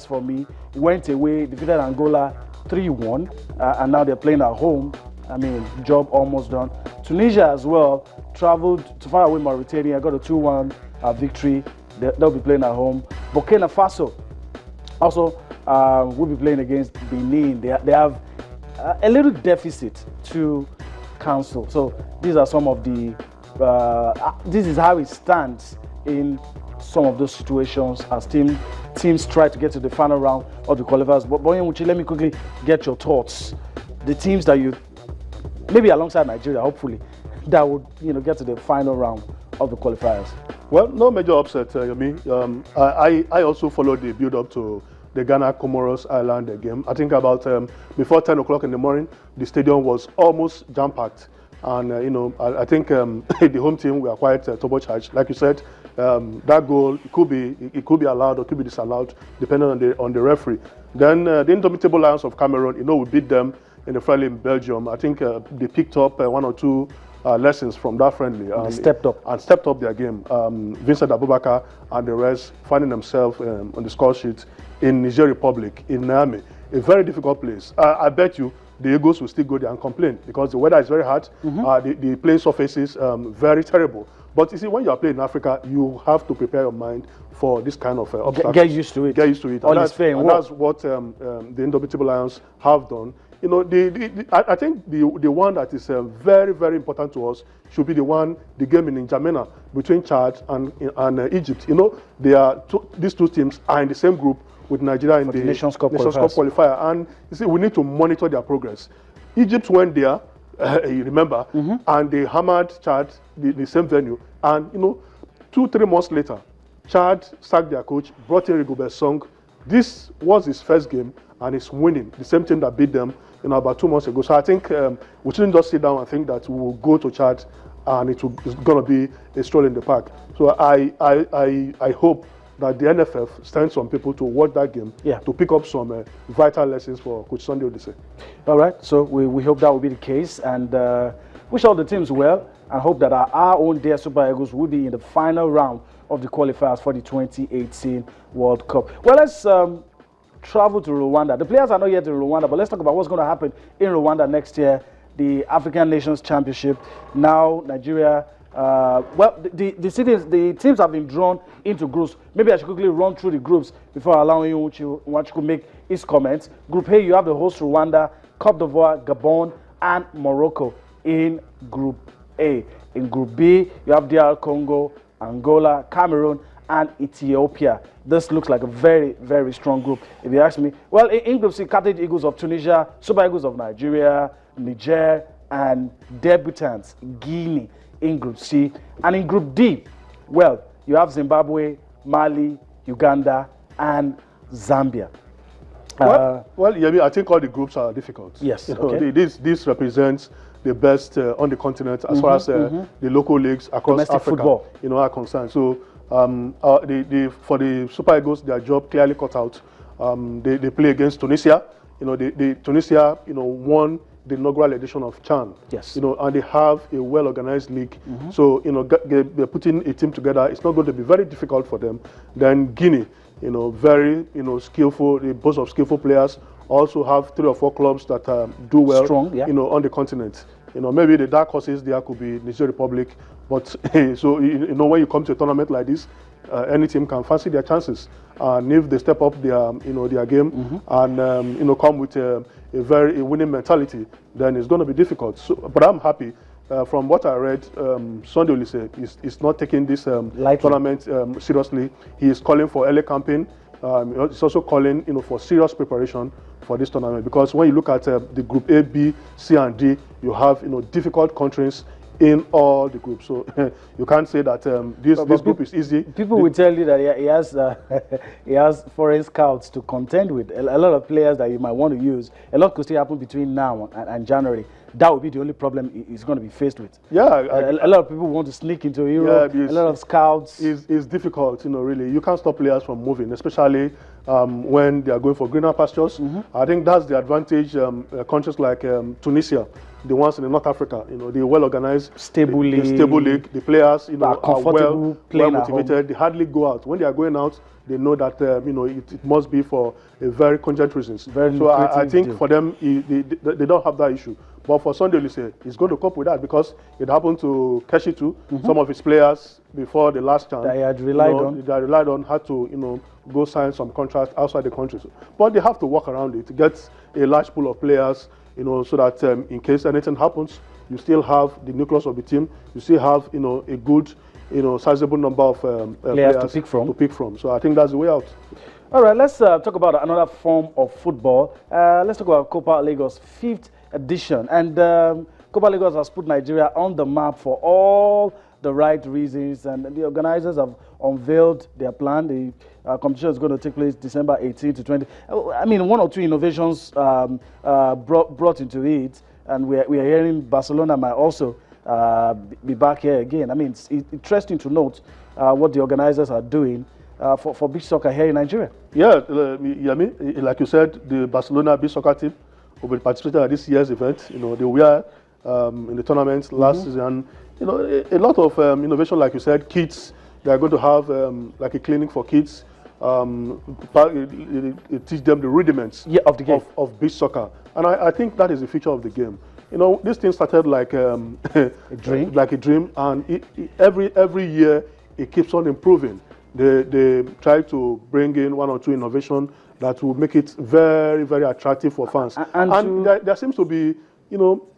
for me. Went away, defeated Angola 3-1, and now they're playing at home. I mean, job almost done. Tunisia as well traveled to far away Mauritania, got a 2-1 victory. They'll be playing at home. Burkina Faso also will be playing against Benin. They have a little deficit to cancel. So these are some of the. This is how it stands in some of those situations as teams try to get to the final round of the qualifiers. But Boyan, let me quickly get your thoughts. The teams that you, maybe alongside Nigeria, hopefully, that would get to the final round of the qualifiers. Well, no major upset, Yomi. I also followed the build-up to the Ghana Comoros Island game. I think about before 10 o'clock in the morning, the stadium was almost jam-packed. And I think the home team were quite turbocharged. Like you said, that goal it could be allowed or could be disallowed depending on the referee. Then the indomitable Lions of Cameroon, we beat them in the friendly in Belgium. I think they picked up one or two lessons from that friendly and stepped up their game. Vincent Abubakar and the rest finding themselves on the score sheet in Niger Republic, in Niamey, a very difficult place. I bet you the Eagles will still go there and complain because the weather is very hard. The playing surface is very terrible. But you see, when you are playing in Africa, you have to prepare your mind for this kind of obstacles. Get used to it. Get used to it. All is fair. And that's what the Indomitable Lions have done. I think the one that is very, very important to us should be the game in N'Djamena between Chad and Egypt. These two teams are in the same group with Nigeria in the Nations Cup qualifier. And you see, we need to monitor their progress. Egypt went there, you remember, and they hammered Chad, the same venue. And 2-3 months later, Chad sacked their coach, brought in Rigobert Song. This was his first game, and he's winning. The same team that beat them about 2 months ago. So I think we shouldn't just sit down and think that we will go to Chad and it's going to be a stroll in the park. So I hope that the NFF sends some people to watch that game to pick up some vital lessons for Coach Sunday Odyssey. All right, so we hope that will be the case, and wish all the teams well, and hope that our own dear Super Eagles will be in the final round of the qualifiers for the 2018 World Cup. Well, let's travel to Rwanda. The players are not yet in Rwanda, but let's talk about what's going to happen in Rwanda next year, the African Nations Championship. Now, Nigeria. The teams have been drawn into groups. Maybe I should quickly run through the groups before allowing you to make his comments. Group A, you have the host Rwanda, Côte d'Ivoire, Gabon, and Morocco in Group A. In Group B, you have DR Congo, Angola, Cameroon, and Ethiopia. This looks like a very, very strong group, if you ask me. Well, in Group C, Carthage Eagles of Tunisia, Super Eagles of Nigeria, Niger, and debutants Guinea in Group C. And in Group D, well, you have Zimbabwe, Mali, Uganda, and Zambia. I think all the groups are difficult. Yes. This represents the best on the continent as far as the local leagues across domestic Africa football are concerned. So for the Super Eagles, their job clearly cut out. They play against Tunisia. Tunisia won the inaugural edition of CHAN. Yes. And they have a well-organized league. So they're putting a team together. It's not going to be very difficult for them. Then Guinea, very skillful. They boast of skillful players. Also have 3 or 4 clubs that do well. Strong, on the continent. Maybe the dark horses there could be Niger Republic. But so when you come to a tournament like this, any team can fancy their chances. And if they step up their game and come with a winning mentality, then it's going to be difficult. So, but I'm happy. From what I read, Sunday Olyse is not taking this tournament seriously. He is calling for early campaign. He's also calling for serious preparation for this tournament, because when you look at the Group A, B, C, and D, you have difficult countries in all the groups. So you can't say that this group is easy. People will tell you that he has foreign scouts to contend with. A lot of players that you might want to use. A lot could still happen between now and January. That would be the only problem he's going to be faced with. Yeah. A lot of people want to sneak into Europe. A lot of scouts. It's difficult, really. You can't stop players from moving, especially when they are going for greener pastures. I think that's the advantage countries like Tunisia the ones in North Africa. The well-organized, Stable the stable league. The players, are comfortable well playing motivated. They hardly go out. When they are going out, they know that it must be for a very cogent reasons. So I think for them, they don't have that issue. But for Sunday Olise, he's going to cope with that because it happened to Keshitu. Some of his players before the last chance that he had relied on had to go sign some contracts outside the country. But they have to work around it to get a large pool of players, so that in case anything happens, you still have the nucleus of the team. You still have a good, sizable number of players to pick from. So I think that's the way out. All right, let's talk about another form of football. Let's talk about Copa Lagos 5th edition. And Copa Lagos has put Nigeria on the map for all the right reasons. And the organizers have unveiled their plan. The competition is going to take place December 18 to 20. I mean, one or two innovations brought into it. And we are hearing Barcelona might also be back here again. I mean, it's interesting to note what the organizers are doing for beach soccer here in Nigeria. Yeah, like you said, the Barcelona beach soccer team will be participating at this year's event. They were in the tournament last season. A lot of innovation, like you said, kids. They are going to have like a clinic for kids. Teach them the rudiments of the game of beach soccer, and I think that is the future of the game. This thing started like a dream, and every year it keeps on improving. They try to bring in one or two innovations that will make it very, very attractive for fans. And there seems to be,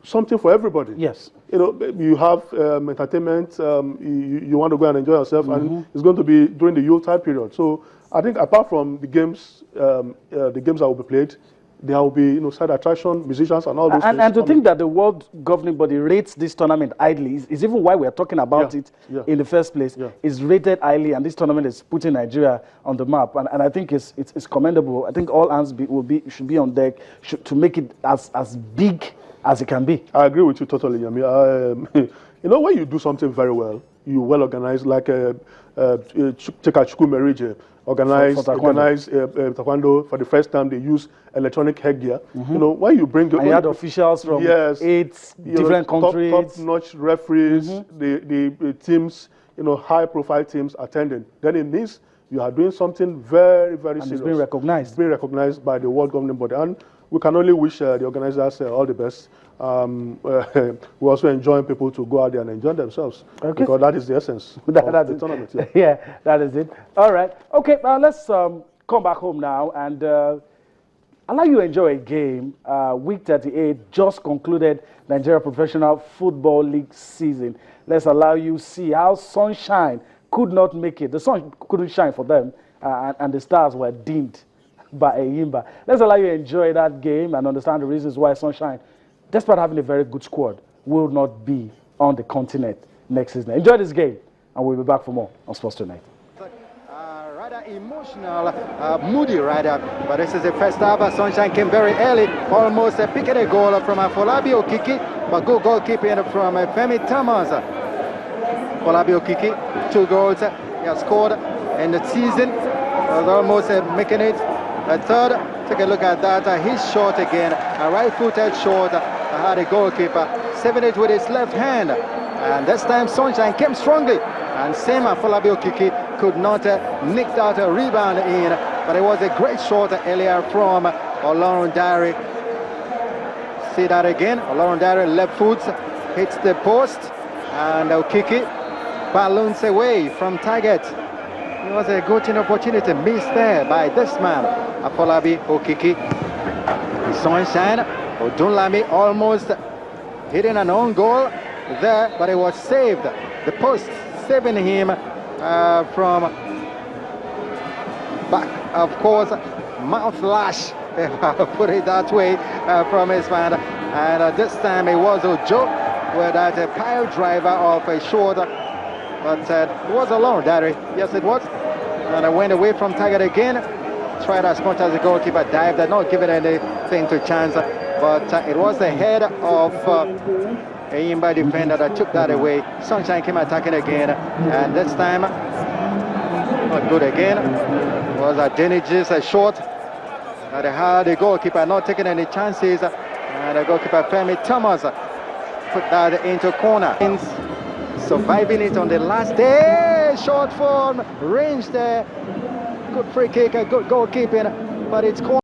something for everybody. Yes. You have entertainment. You want to go and enjoy yourself, and it's going to be during the Yuletide period. So I think apart from the games that will be played, there will be side attraction, musicians, and all those things. And to think that the world governing body rates this tournament highly is even why we are talking about it in the first place. It's rated highly, and this tournament is putting Nigeria on the map. And I think it's commendable. I think all hands should be on deck to make it as big as it can be. I agree with you totally, Yami. When you do something very well, you well organized, like Chika Chukwumerije organized taekwondo for the first time. They use electronic headgear. When you bring and you had officials from 8 different countries, top-notch referees, the teams, high-profile teams attending. Then it means you are doing something very, very serious. It's being recognized. It's being recognized by the world governing body, and we can only wish the organizers all the best. We're also enjoying people to go out there and enjoy themselves, because that is the essence of the tournament. Yeah, that is it. All right. Okay, let's come back home now and allow you to enjoy a game. Week 38 just concluded Nigeria Professional Football League season. Let's allow you see how Sunshine could not make it. The sun couldn't shine for them, and the stars were dimmed by Eyimba. Let's allow you to enjoy that game and understand the reasons why Sunshine, despite having a very good squad, will not be on the continent next season. Enjoy this game, and we'll be back for more on Sports Tonight. Rather emotional, moody rather, but this is the first half. Sunshine came very early, almost picking a goal from Folabi Okiki, but good goalkeeping from Femi Thomas. Folabi Okiki, 2 goals he has scored in the season, was almost making it a third. Take a look at that. He's short again, a right-footed shot. Had a goalkeeper saving it with his left hand, and this time Sunshine came strongly, and Sema Folabi Okiki could not nick that rebound in, but it was a great shot earlier from Olorun Diary. See that again. Olorun Diary left foot hits the post, and Okiki balloons away from target. It was a good opportunity missed there by this man, Afolabi Okiki. Sunshine, Odunlami almost hitting an own goal there, but it was saved. The post saving him from back, of course, mouth lash, if I put it that way, from his man. And this time it was Ojo with that pile driver of a short. But it was a long diary. Yes, it was. And I went away from target again. Tried as much as the goalkeeper dived, not giving anything to chance. But it was the head of a Yimba defender that took that away. Sunshine came attacking again. And this time, not good again. It was a Denijis short. That had the goalkeeper not taking any chances. And the goalkeeper Femi Thomas put that into corner. Surviving it on the last day. Short form, range there. Good free kick, good goalkeeping, but it's corner.